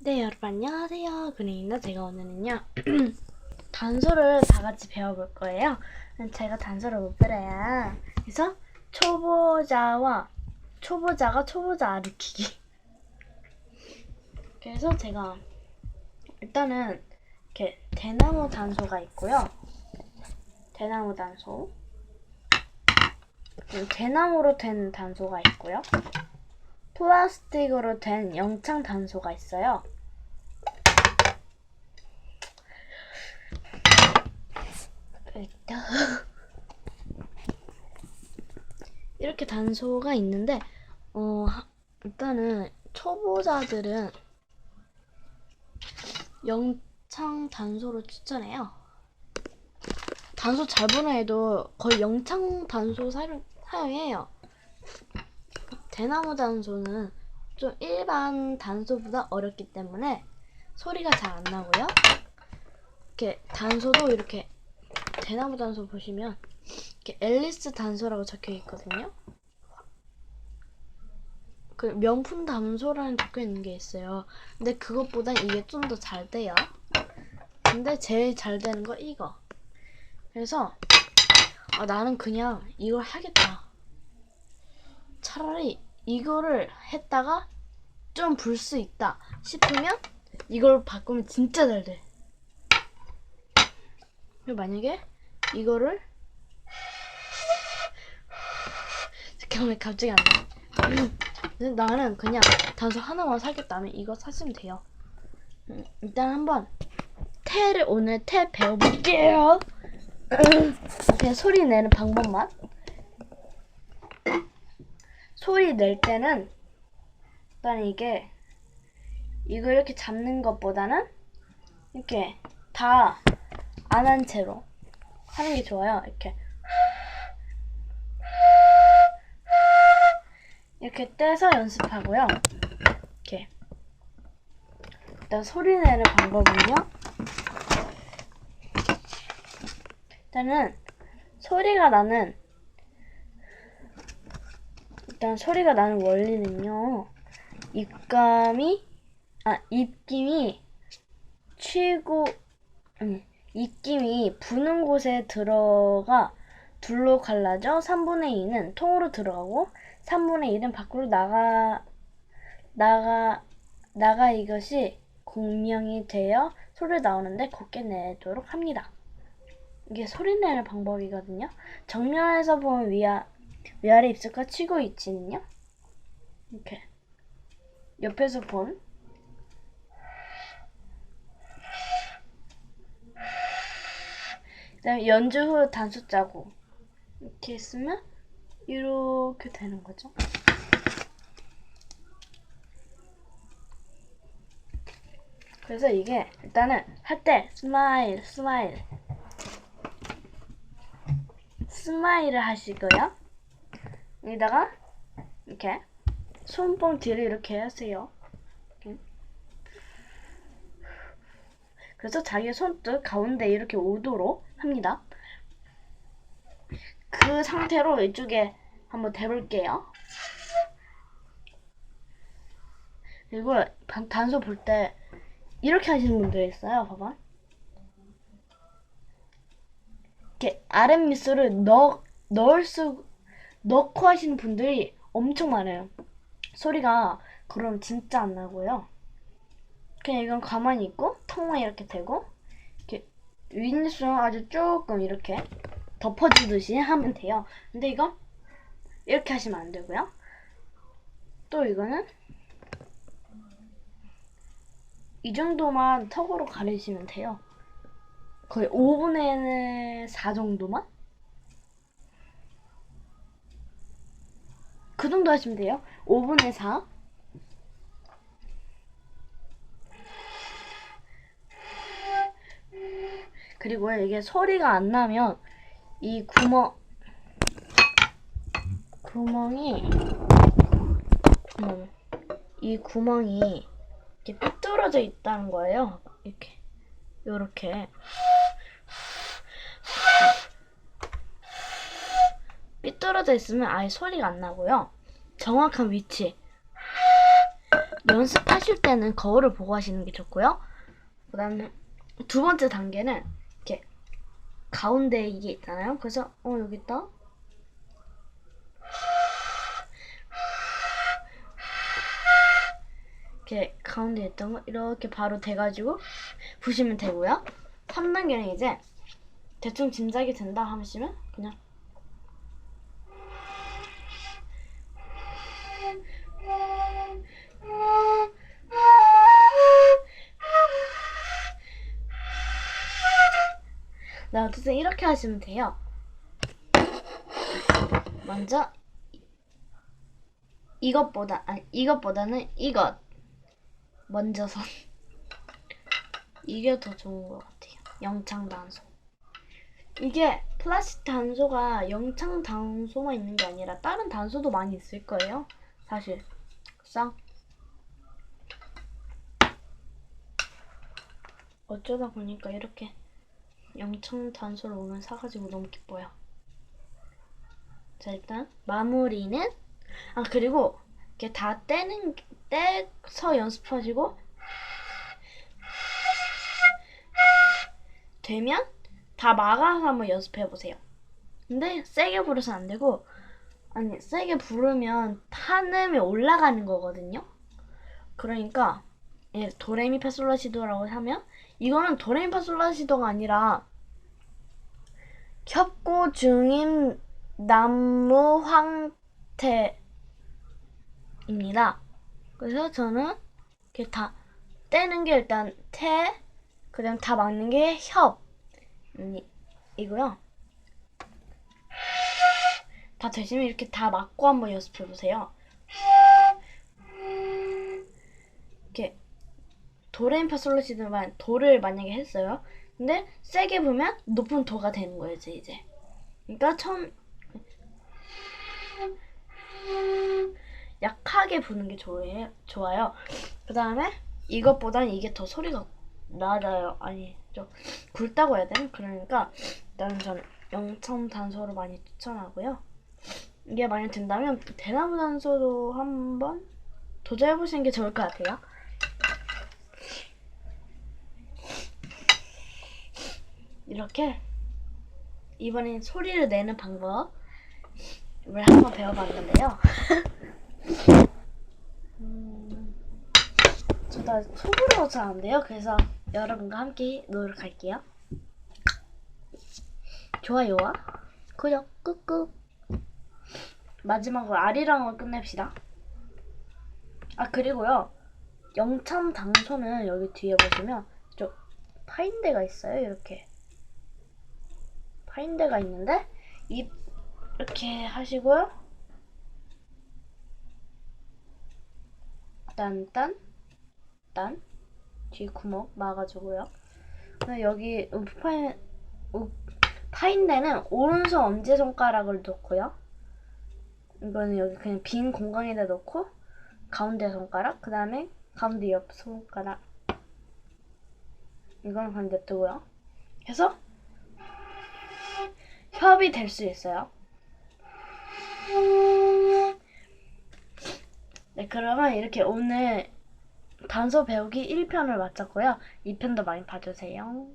네, 여러분 안녕하세요. 그린입니다. 제가 오늘은요 단소를 다 같이 배워볼 거예요. 제가 단소를 못 배워요. 그래서 초보자가 초보자 가르치기. 그래서 제가 일단은 이렇게 대나무 단소가 있고요. 대나무 단소, 대나무로 된 단소가 있고요. 플라스틱으로 된 영창 단소가 있어요. 이렇게 단소가 있는데 일단은 초보자들은 영창 단소를 추천해요. 단소 잘 보는 애도 거의 영창 단소 사용해요. 대나무 단소는 좀 일반 단소보다 어렵기 때문에 소리가 잘 안 나고요. 이렇게 단소도 이렇게 대나무 단소 보시면 이렇게 앨리스 단소라고 적혀 있거든요. 그 명품 단소라는 적혀 있는 게 있어요. 근데 그것보다 이게 좀 더 잘 돼요. 근데 제일 잘 되는 거 이거. 그래서 나는 그냥 이걸 하겠다. 차라리 이거를 했다가 좀 불 수 있다 싶으면 이걸 바꾸면 진짜 잘 돼. 만약에 이거를 잠깐만 갑자기 안 돼. 나는 그냥 단소 하나만 사겠다 하면 이거 사시면 돼요. 일단 한번 오늘 태 배워볼게요. 그냥 소리 내는 방법만. 소리 낼 때는 일단 이거 이렇게 잡는 것보다는 이렇게 다 안 한 채로 하는 게 좋아요. 이렇게 떼서 연습하고요. 이렇게 일단 소리 내는 방법은요. 일단은 소리가 나는 원리는요. 입김이 부는 곳에 들어가 둘로 갈라져 3분의 2는 통으로 들어가고 3분의 1은 밖으로 나가 이것이 공명이 되어 소리를 나오는데 곱게 내도록 합니다. 이게 소리 내는 방법이거든요. 정면에서 보면 위아래 입술과 치고 위치는요. 이렇게 옆에서 본 그다음에 연주 후 단소 짜고 이렇게 했으면 이렇게 되는 거죠. 그래서 이게 일단은 할 때 스마일을 하시고요. 여기다가 이렇게 손등 뒤를 이렇게 하세요. 이렇게. 그래서 자기 손등 가운데 이렇게 오도록 합니다. 그 상태로 이쪽에 한번 대볼게요. 그리고 단소 볼 때 이렇게 하시는 분들 있어요. 봐봐. 이렇게 아랫미소를 넣고 하시는 분들이 엄청 많아요. 소리가 그럼 진짜 안 나고요. 그냥 이건 가만히 있고 턱만 이렇게 대고 이렇게 윗입술은 아주 조금 이렇게 덮어주듯이 하면 돼요. 근데 이거 이렇게 하시면 안 되고요. 또 이거는 이 정도만 턱으로 가리시면 돼요. 거의 5분의 4 정도만? 그 정도 하시면 돼요. 5분의 4. 그리고 이게 소리가 안 나면 이 구멍이 이렇게 삐뚤어져 있다는 거예요. 요렇게 삐뚤어져 있으면 아예 소리가 안 나고요. 정확한 위치 연습하실 때는 거울을 보고 하시는 게 좋고요. 그 다음에 두 번째 단계는 이렇게 가운데 이게 있잖아요. 그래서 여기 있다. 이렇게 가운데 있던 거 이렇게 바로 대가지고 부시면 되고요. 3단계는 이제 대충 짐작이 된다 하시면 그냥 네, 어쨌든 이렇게 하시면 돼요. 먼저 이것보다는 이것 먼저 선. 이게 더 좋은 것 같아요. 영창 단소. 이게 플라스틱 단소가 영창 단소만 있는 게 아니라 다른 단소도 많이 있을 거예요. 사실. 어쩌다 보니까 이렇게 영창 단소를 오늘 사가지고 너무 기뻐요. 자, 일단 마무리는 그리고 이렇게 다 떼서 연습하시고 되면 다 막아서 한번 연습해보세요. 근데 세게 부르면 안 되고, 세게 부르면 판음이 올라가는 거거든요. 그러니까 도레미파솔라시도라고 하면 이거는 도레미파솔라시도가 아니라 협고 중임 남무 황태입니다. 그래서 저는 이렇게 다 떼는 게 일단 태, 그다음 다 막는 게 협이고요. 다 되시면 이렇게 다 막고 한번 연습해 보세요. 이렇게 도레미파솔라시도만 도를 만약에 했어요. 근데 세게 부면 높은 도가 되는 거예요, 이제. 그러니까 처음 약하게 부는 게 좋아요. 그 다음에 이것보다는 이게 더 소리가 낮아요. 좀 굵다고 해야 되나? 그러니까 일단 저는 영청 단소를 많이 추천하고요. 이게 만약 된다면 대나무 단소도 한번 도전해보시는 게 좋을 것 같아요. 이렇게 이번엔 소리를 내는 방법을 한번 배워봤는데요. 저도 아직 초보라서 잘 안 돼요. 그래서 여러분과 함께 노력할게요. 좋아요와 구독 꾹꾹. 마지막으로 아리랑으로 끝냅시다. 그리고요, 영참 단소는 여기 뒤에 보시면 좀 파인대가 있어요. 이렇게 파인대가 있는데 이렇게 하시고요. 딴 뒤에 구멍 막아주고요. 여기 파인대는 오른손 엄지손가락을 놓고요. 이거는 여기 그냥 빈 공간에다 놓고 가운데 손가락, 그 다음에 가운데 옆 손가락, 이거는 그냥 냅두고요. 해서 협이 될 수 있어요. 네, 그러면 이렇게 오늘 단소 배우기 1편을 마쳤고요. 2편도 많이 봐주세요.